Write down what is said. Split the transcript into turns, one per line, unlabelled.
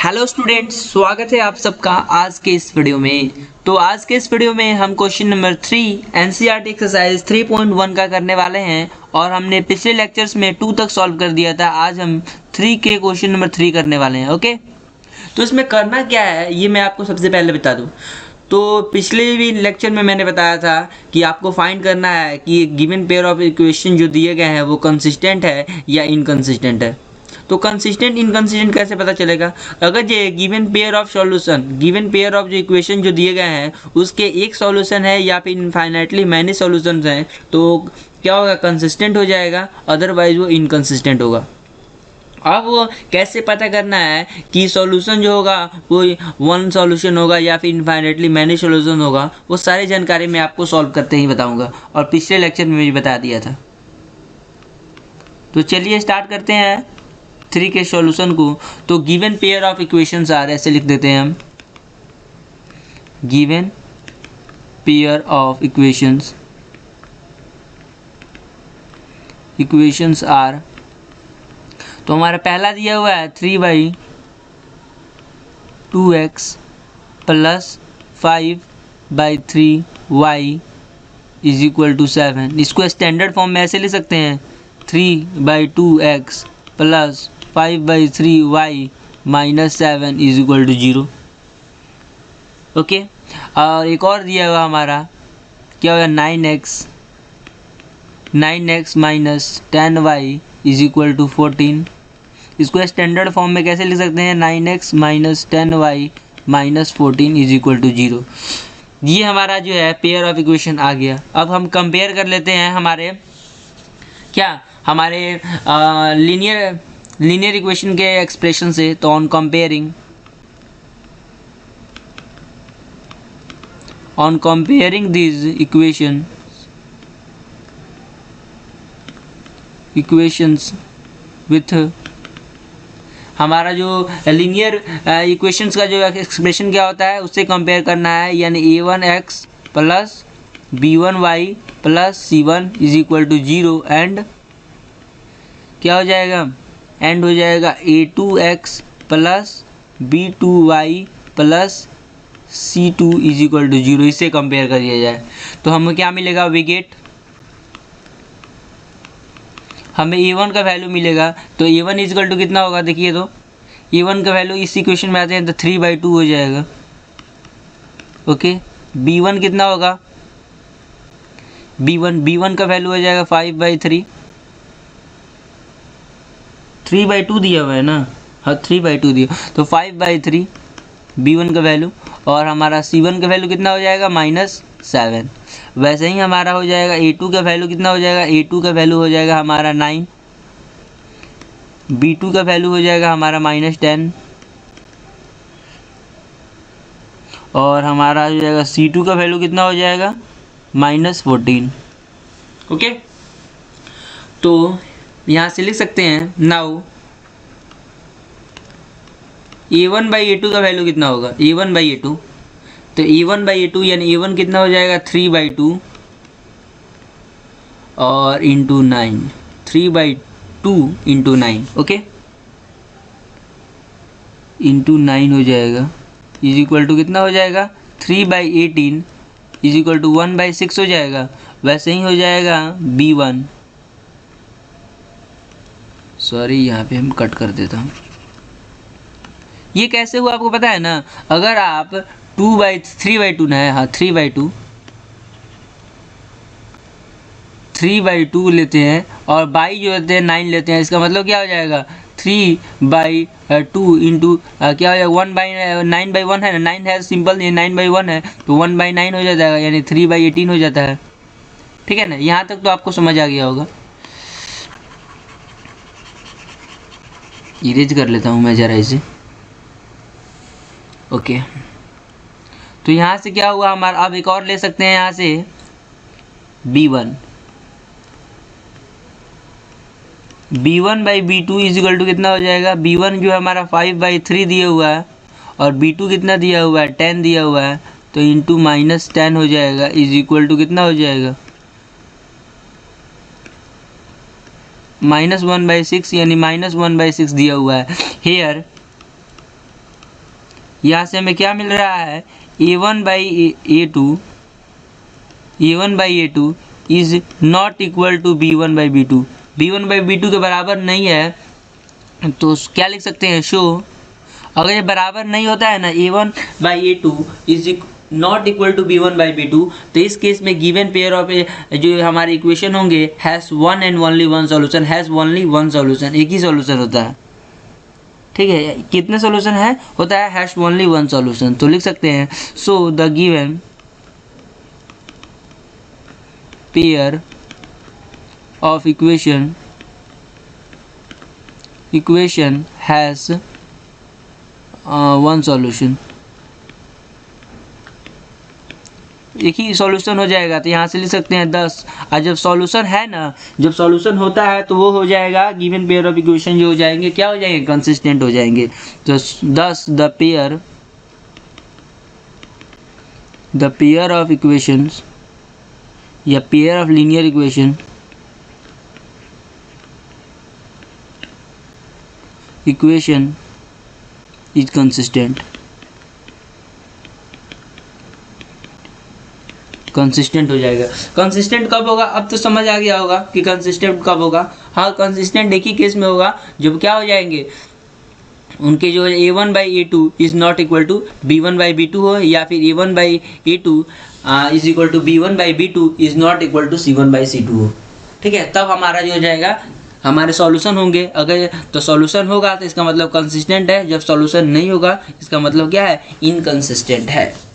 Hello students, स्वागत है आप सबका आज के इस वीडियो में। तो आज के इस वीडियो में हम क्वेश्चन नंबर 3 एनसीईआरटी एक्सरसाइज 3.1 का करने वाले हैं और हमने पिछले लेक्चर्स में 2 तक सॉल्व कर दिया था। आज हम 3 के क्वेश्चन नंबर 3 करने वाले हैं। ओके, तो इसमें करना क्या है ये मैं आपको सबसे पहले बता दूँ। तो पिछले भी लेक्चर में मैंने बताया था कि आपको फाइंड करना है कि गिवन पेयर ऑफ इक्वेशन जो दिए गए हैं वो कंसिस्टेंट है या इनकंसिस्टेंट है। तो कंसिस्टेंट इनकंसिस्टेंट कैसे पता चलेगा? अगर ये गिवन पेयर ऑफ जो इक्वेशन जो दिए गए हैं उसके एक सॉल्यूशन है या फिर इनफाइनाइटली मैनी सॉल्यूशंस हैं तो क्या होगा? कंसिस्टेंट हो जाएगा, अदरवाइज वो इनकंसिस्टेंट होगा। अब वो कैसे पता करना है कि सॉल्यूशन जो होगा वो वन सॉल्यूशन होगा या फिर इनफाइनाइटली मैनी सॉल्यूशन होगा, वो सारी जानकारी मैं आपको सॉल्व करते ही बताऊंगा और पिछले लेक्चर में भी बता दिया था। तो चलिए स्टार्ट करते हैं 3 के सॉल्यूशन को। तो given pair of equations are, ऐसे लिख देते हैं हम, given pair of equations are. तो हमारा पहला दिया हुआ है 3/2x plus 5/3y is equal to 7। इसको स्टैंडर्ड फॉर्म में ऐसे लिख सकते हैं 3/2x plus 5/3y minus 7 is equal to 0। Okay, और एक और दिया हुआ हमारा क्या होगा? 9x minus 10y is equal to 14। इसको स्टैंडर्ड फॉर्म में कैसे लिख सकते हैं? 9x minus 10y minus 14 is equal to 0। ये हमारा जो है पेयर ऑफ इक्वेशन आ गया। अब हम कंपेयर कर लेते हैं हमारे लीनियर इक्वेशन के एक्सप्रेशन से। तो on comparing this equations with हमारा जो लीनियर इक्वेशंस का जो एक्सप्रेशन क्या होता है उससे कंपेयर करना है, यानी a1x plus b1y plus c1 is equal to 0 and क्या हो जाएगा? एंड हो जाएगा a2x plus b2y plus c2 is equal to 0। इससे कंपेयर कर दिया जाए तो हमें क्या मिलेगा? हमें a1 का वैल्यू मिलेगा। तो a1 इज इक्वल टू कितना होगा? देखिए, तो a1 का वैल्यू इस इक्वेशन में आते हैं तो 3/2 हो जाएगा। ओके, b1 कितना होगा? b1 का वैल्यू हो जाएगा 5/3। 3/2 दिया हुआ है ना, हाँ 3/2 दिया, तो 5/3 b1 का वैल्यू, और हमारा c1 का वैल्यू कितना हो जाएगा? -7। वैसे ही हमारा हो जाएगा a2 का वैल्यू कितना हो जाएगा? a2 का वैल्यू हो जाएगा हमारा 9, b2 का वैल्यू हो जाएगा हमारा -10, और हमारा हो जाएगा c2 का वैल्यू कितना हो जाएगा? -14। ओके, तो यहाँ से लिख सकते हैं नाउ a1/a2 का वैल्यू कितना होगा? a1/a2, तो a1/a2 यानी a1 कितना हो जाएगा? 3/2 और इंटू 9, 3/2 इंटू 9। ओके, इंटू 9 हो जाएगा इज इक्वल टू कितना हो जाएगा? 3/18 इज इक्वल टू 1/6 हो जाएगा। वैसे ही हो जाएगा b1, सॉरी यहाँ पे हम कट कर देता हूँ। ये कैसे हुआ आपको पता है ना? अगर आप 3/2 ना है, हाँ 3/2 लेते हैं और बाई जो होते हैं 9 लेते हैं, इसका मतलब क्या हो जाएगा? 3/2 इंटू क्या हो जाएगा? 1/9/1 है ना, 9 है सिंपल, ये 9/1 है तो 1/9 हो जाता है, यानी 3/18 हो जाता है। ठीक है ना, यहाँ तक तो आपको समझ आ गया होगा। इरेज कर लेता हूँ मैं ज़रा इसे। ओके, तो यहाँ से क्या हुआ हमारा? अब एक और ले सकते हैं यहाँ से b1/b2 इज इक्वल टू कितना हो जाएगा? b1 जो है हमारा 5/3 दिया हुआ है और b2 कितना दिया हुआ है? 10 दिया हुआ है, तो इंटू -10 हो जाएगा इज इक्वल टू कितना हो जाएगा? -1/6, यानी -1/6 दिया हुआ है। हेयर यहाँ से हमें क्या मिल रहा है, A1 by A2 is not equal to B1 by B2, B1 by B2 के बराबर नहीं है, तो क्या लिख सकते हैं, शो अगर ये बराबर नहीं होता है ना A1 by A2 is not equal to B1 by B2, तो इस केस में गिवन पेयर ऑफ जो हमारे इक्वेशन होंगे has one and only one solution, has only one solution, एक ही सॉल्यूशन होता है। ठीक है, कितने सॉल्यूशन है, होता है हैज़ ओनली वन सॉल्यूशन। तो लिख सकते हैं so the given pair of equation has one solution, एक ही सॉल्यूशन हो जाएगा। तो यहाँ से लिख सकते हैं 10, और जब सॉल्यूशन है ना, जब सॉल्यूशन होता है तो वो हो जाएगा गिवन पेयर ऑफ इक्वेशन जो हो जाएंगे, क्या हो जाएंगे, कंसिस्टेंट हो जाएंगे। तो 10 द पेयर ऑफ इक्वेशंस या pair of linear equation is consistent. Consistent हो जाएगा। कंसिस्टेंट कब होगा, अब तो समझ आ गया होगा कि कंसिस्टेंट कब होगा। हाँ, कंसिस्टेंट एक ही केस में होगा जब क्या हो जाएंगे, उनके जो A1 by A2 is not equal to B1 by B2 हो, या फिर A1 by A2 is equal to B1 by B2 is not equal to C1 by C2 हो। ठीक है, तब हमारा जो हो जाएगा, हमारे सॉल्यूशन होंगे। अगर तो सॉल्यूशन होगा तो इसका मतलब कंसिस्टेंट है, जब सॉल्यूशन नहीं होगा इसका मतलब क्या है, इनकंसिस्टेंट है।